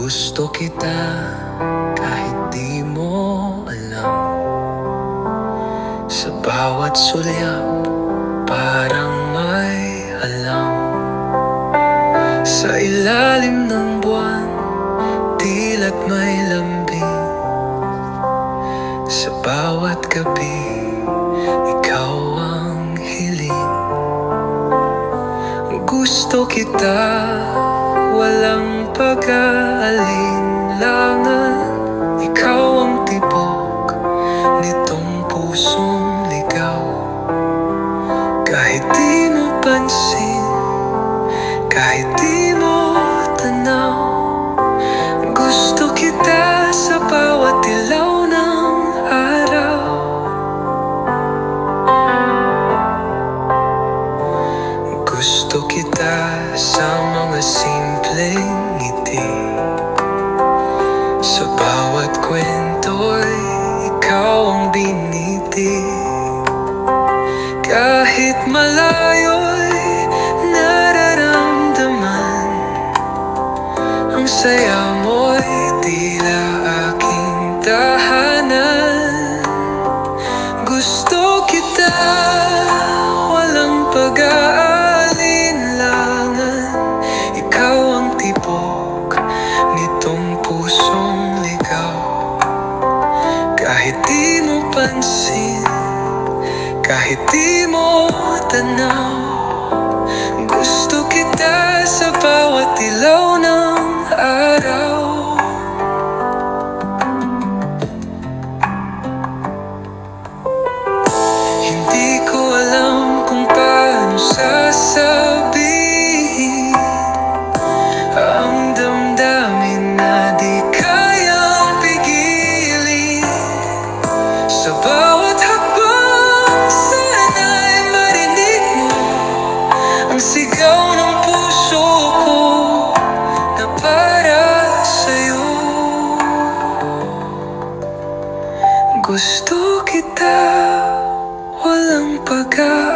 Gusto kita kahit di mo alam. Sa bawat sulyap parang may alam. Sa ilalim ng buwan tila't may lambing. Sa bawat gabi ikaw ang hiling. Gusto kita walang pag-aalinlangan. Ikaw ang tibok nitong pusong ligaw. Kahit di mo pansin, kahit di mo tanaw, gusto kita sa bawat ilaw ng araw. Gusto kita sa mga simpleng ngiti. Sa bawat kwento'y ikaw ang biniti. Kahit malayo'y nararamdaman. Ang saya mo'y tila aking tahanan. Gusto kita walang pag-aalinlangan. Ikaw ang tibok nitong pusong ligaw. Kahit di mo pansin, kahit di mo tanaw, gusto kita sa bawat ilaw ng araw. Hindi ko alam kung paano sasabihin ang damdamin na di kayang pigilin. Sa bawat hakbang sana'y marinig mo ang sigaw ng puso ko na para sa'yo. Gusto kita walang pag-aalinlangan.